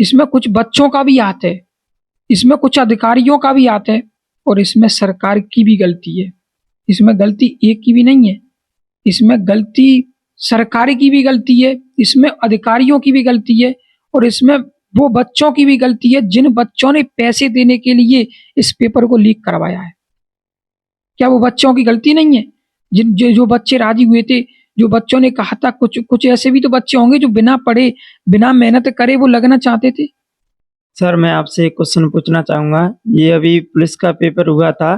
इसमें कुछ बच्चों का भी हाथ है, इसमें कुछ अधिकारियों का भी हाथ है और इसमें सरकार की भी गलती है। इसमें गलती एक की भी नहीं है, इसमें गलती सरकार की भी गलती है, इसमें अधिकारियों की भी गलती है और इसमें वो बच्चों की भी गलती है जिन बच्चों ने पैसे देने के लिए इस पेपर को लीक करवाया है। क्या वो बच्चों की गलती नहीं है? जिन जो बच्चे राजी हुए थे, जो बच्चों ने कहा था, कुछ कुछ ऐसे भी तो बच्चे होंगे जो बिना पढ़े, बिना मेहनत करे वो लगना चाहते थे। सर मैं आपसे एक क्वेश्चन पूछना चाहूँगा, ये अभी पुलिस का पेपर हुआ था,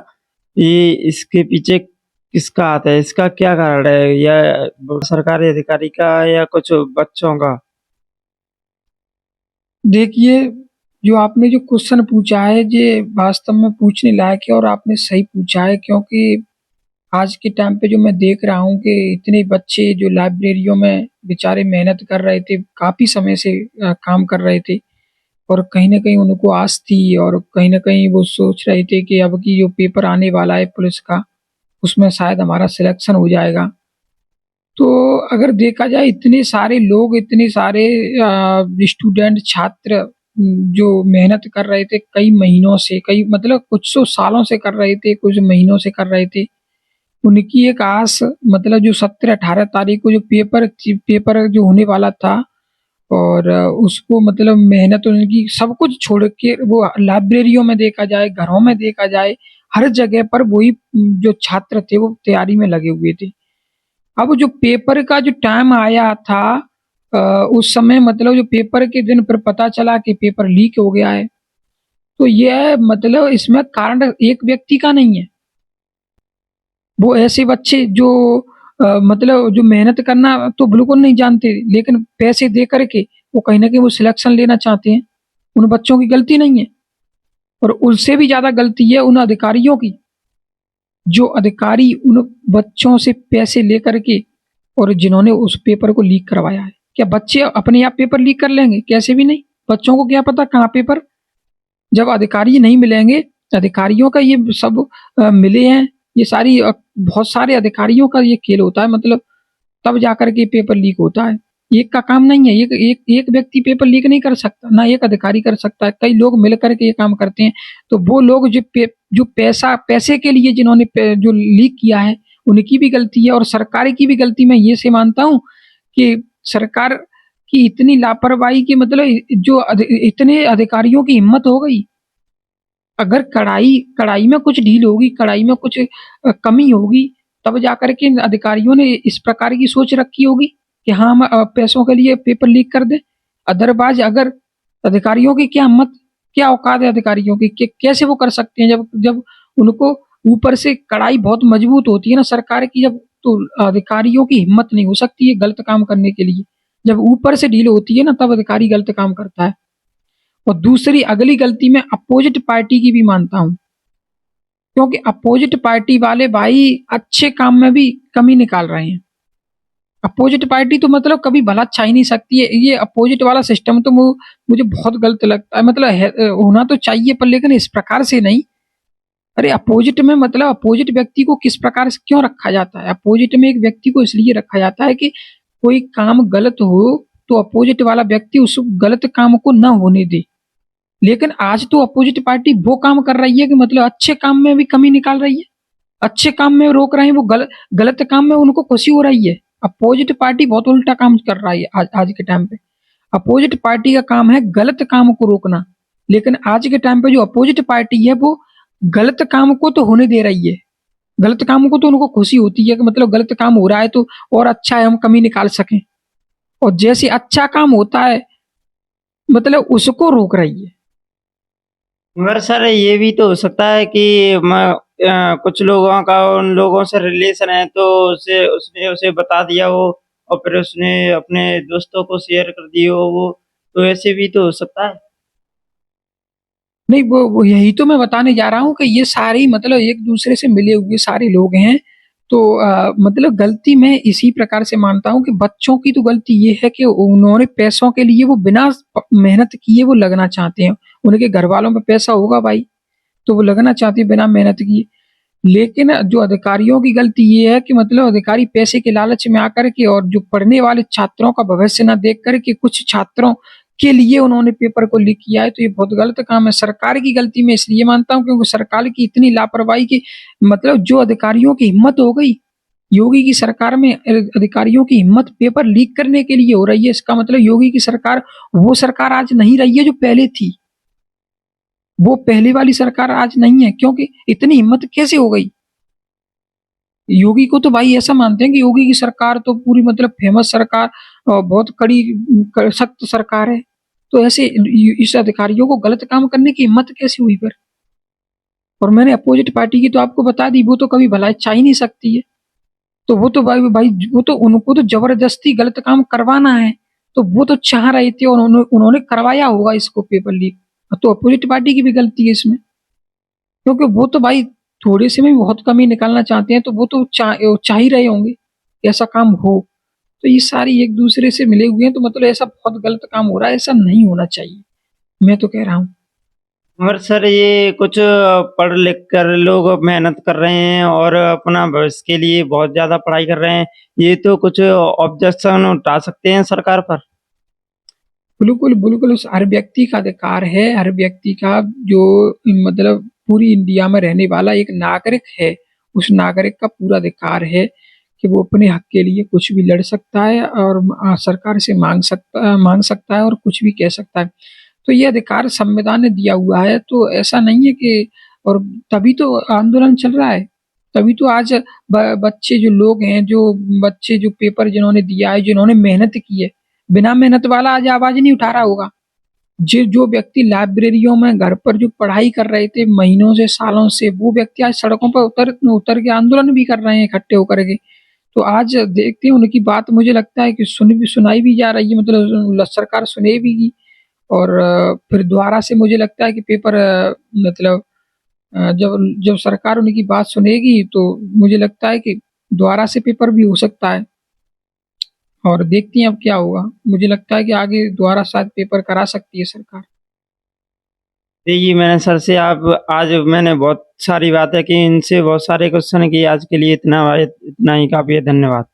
ये इसके पीछे किसका हाथ है? इसका क्या कारण है? या सरकारी अधिकारी का या कुछ बच्चों का? देखिए, जो आपने जो क्वेश्चन पूछा है ये वास्तव में पूछने लायक है और आपने सही पूछा है, क्योंकि आज के टाइम पे जो मैं देख रहा हूँ कि इतने बच्चे जो लाइब्रेरियों में बेचारे मेहनत कर रहे थे, काफ़ी समय से काम कर रहे थे और कहीं न कहीं उनको आस थी और कहीं न कहीं वो सोच रहे थे कि अब की जो पेपर आने वाला है पुलिस का, उसमें शायद हमारा सिलेक्शन हो जाएगा। तो अगर देखा जाए इतने सारे लोग, इतने सारे स्टूडेंट, छात्र जो मेहनत कर रहे थे कई महीनों से, कई मतलब कुछ 100 सालों से कर रहे थे, कुछ महीनों से कर रहे थे। उनकी एक आस, मतलब जो 17-18 तारीख को जो पेपर जो होने वाला था और उसको मतलब मेहनत उनकी सब कुछ छोड़ के वो लाइब्रेरियों में देखा जाए, घरों में देखा जाए, हर जगह पर वही जो छात्र थे वो तैयारी में लगे हुए थे। अब जो पेपर का जो टाइम आया था अ, उस समय मतलब जो पेपर के दिन पर पता चला कि पेपर लीक हो गया है, तो यह मतलब इसमें कारण एक व्यक्ति का नहीं है। वो ऐसे बच्चे जो मतलब जो मेहनत करना तो बिल्कुल नहीं जानते, लेकिन पैसे दे कर के वो कहीं न कहीं वो सिलेक्शन लेना चाहते हैं। उन बच्चों की गलती नहीं है और उससे भी ज़्यादा गलती है उन अधिकारियों की, जो अधिकारी उन बच्चों से पैसे लेकर के और जिन्होंने उस पेपर को लीक करवाया है। क्या बच्चे अपने आप पेपर लीक कर लेंगे? कैसे भी नहीं। बच्चों को क्या पता कहाँ पेपर, जब अधिकारी नहीं मिलेंगे, अधिकारियों का ये सब मिले हैं, ये सारी बहुत सारे अधिकारियों का ये खेल होता है, मतलब तब जाकर के पेपर लीक होता है। एक का काम नहीं है, एक एक एक व्यक्ति पेपर लीक नहीं कर सकता, ना एक अधिकारी कर सकता है, कई लोग मिल कर के ये काम करते हैं। तो वो लोग जो पैसे के लिए जिन्होंने जो लीक किया है, उनकी भी गलती है और सरकार की भी गलती मैं ये से मानता हूँ कि सरकार की इतनी लापरवाही की मतलब जो इतने अधिकारियों की हिम्मत हो गई, अगर कढ़ाई कढ़ाई में कुछ ढील होगी, कढ़ाई में कुछ कमी होगी, तब जाकर के इन अधिकारियों ने इस प्रकार की सोच रखी होगी कि हाँ, हम पैसों के लिए पेपर लीक कर दें। अदरवाइज़ अगर अधिकारियों की क्या हिम्मत, क्या औकात है अधिकारियों की कि कैसे वो कर सकते हैं जब जब उनको ऊपर से कढ़ाई बहुत मजबूत होती है ना सरकार की, जब तो अधिकारियों की हिम्मत नहीं हो सकती है गलत काम करने के लिए। जब ऊपर से ढील होती है ना तब अधिकारी गलत काम करता है। और दूसरी अगली गलती मैं अपोजिट पार्टी की भी मानता हूँ, क्योंकि अपोजिट पार्टी वाले भाई अच्छे काम में भी कमी निकाल रहे हैं। अपोजिट पार्टी तो मतलब कभी भला चाह ही नहीं सकती है। ये अपोजिट वाला सिस्टम तो मुझे बहुत गलत लगता है, मतलब होना तो चाहिए पर लेकिन इस प्रकार से नहीं। अरे अपोजिट में मतलब अपोजिट व्यक्ति को किस प्रकार से क्यों रखा जाता है? अपोजिट में एक व्यक्ति को इसलिए रखा जाता है कि कोई काम गलत हो तो अपोजिट वाला व्यक्ति उस गलत काम को ना होने दे। लेकिन आज तो अपोजिट पार्टी वो काम कर रही है कि मतलब अच्छे काम में भी कमी निकाल रही है। अच्छे काम में रोक रहे हैं, वो गलत काम में उनको खुशी हो रही है। अपोजिट पार्टी बहुत उल्टा काम कर रहा है आज आज के टाइम पे। अपोजिट पार्टी का काम है गलत काम को रोकना, लेकिन आज के टाइम पे जो अपोजिट पार्टी है वो गलत काम को तो होने दे रही है। गलत काम को तो उनको खुशी होती है कि मतलब गलत काम हो रहा है तो और अच्छा है, हम कमी निकाल सकें। और जैसे अच्छा काम होता है मतलब उसको रोक रही है। मगर सर ये भी तो हो सकता है कि कुछ लोगों का उन लोगों से रिलेशन है, तो उसे उसने उसे बता दिया हो और फिर उसने अपने दोस्तों को शेयर कर दी हो वो, तो ऐसे भी तो हो सकता है। नहीं, वो यही तो मैं बताने जा रहा हूँ कि ये सारे मतलब एक-दूसरे से मिले हुए सारे लोग हैं। तो मतलब गलती मैं इसी प्रकार से मानता हूँ कि बच्चों की तो गलती ये है कि उन्होंने पैसों के लिए वो बिना मेहनत किए वो लगना चाहते हैं। उनके घरवालों पे पैसा होगा भाई, तो वो लगना चाहते हैं बिना मेहनत किए। लेकिन जो अधिकारियों की गलती ये है कि मतलब अधिकारी पैसे के लालच में आकर के और जो पढ़ने वाले छात्रों का भविष्य ना देख कर के कुछ छात्रों के लिए उन्होंने पेपर को लीक किया है, तो ये बहुत गलत काम है। सरकार की गलती मैं इसलिए मानता हूँ क्योंकि सरकार की इतनी लापरवाही की मतलब जो अधिकारियों की हिम्मत हो गई, योगी की सरकार में अधिकारियों की हिम्मत पेपर लीक करने के लिए हो रही है, इसका मतलब योगी की सरकार वो सरकार आज नहीं रही है जो पहले थी। वो पहले वाली सरकार आज नहीं है, क्योंकि इतनी हिम्मत कैसे हो गई? योगी को तो भाई ऐसा मानते हैं कि योगी की सरकार तो पूरी मतलब फेमस सरकार और बहुत कड़ी सख्त सरकार है। तो ऐसे इस अधिकारियों को गलत काम करने की हिम्मत कैसे हुई फिर? और मैंने अपोजिट पार्टी की तो आपको बता दी, वो तो कभी भलाई चाह ही नहीं सकती है। तो वो तो भाई वो तो उनको तो जबरदस्ती गलत काम करवाना है, तो वो तो चाह रहे थे और उन्होंने करवाया होगा इसको पेपर लीक। तो अपोजिट पार्टी की भी गलती है इसमें, क्योंकि वो तो भाई थोड़े से में भी बहुत कमी निकालना चाहते हैं, तो वो तो चाह ही रहे होंगे कि ऐसा काम हो। तो ये सारी एक दूसरे से मिले हुए हैं, तो मतलब ऐसा बहुत गलत काम हो रहा है, ऐसा नहीं होना चाहिए, मैं तो कह रहा हूँ। मगर सर ये कुछ पढ़ लिख कर लोग मेहनत कर रहे हैं और अपना भविष्य के लिए बहुत ज़्यादा पढ़ाई कर रहे हैं। ये तो कुछ ऑब्जेक्शन उठा सकते हैं सरकार पर। बिल्कुल, बिल्कुल उस हर व्यक्ति का अधिकार है, हर व्यक्ति का जो मतलब पूरी इंडिया में रहने वाला एक नागरिक है, उस नागरिक का पूरा अधिकार है कि वो अपने हक के लिए कुछ भी लड़ सकता है और सरकार से माँग सकता है और कुछ भी कह सकता है। तो ये अधिकार संविधान ने दिया हुआ है, तो ऐसा नहीं है कि और तभी तो आंदोलन चल रहा है। तभी तो आज बच्चे जो लोग हैं, जो बच्चे जो पेपर जिन्होंने दिया है, जिन्होंने मेहनत की है, बिना मेहनत वाला आज आवाज़ नहीं उठा रहा होगा। जो व्यक्ति लाइब्रेरियों में घर पर जो पढ़ाई कर रहे थे महीनों से, सालों से, वो व्यक्ति आज सड़कों पर उतर उतर के आंदोलन भी कर रहे हैं इकट्ठे होकर के। तो आज देखते हैं उनकी बात मुझे लगता है कि सुनाई भी जा रही है, मतलब सरकार सुनेगी और फिर दोबारा से मुझे लगता है कि पेपर मतलब जब जब सरकार उनकी बात सुनेगी तो मुझे लगता है कि दोबारा से पेपर भी हो सकता है और देखती हैं अब क्या होगा। मुझे लगता है कि आगे दोबारा शायद पेपर करा सकती है सरकार। जी, मैंने सर से आप आज मैंने बहुत सारी बातें की, इनसे बहुत सारे क्वेश्चन किए। आज के लिए इतना ही काफ़ी है। धन्यवाद।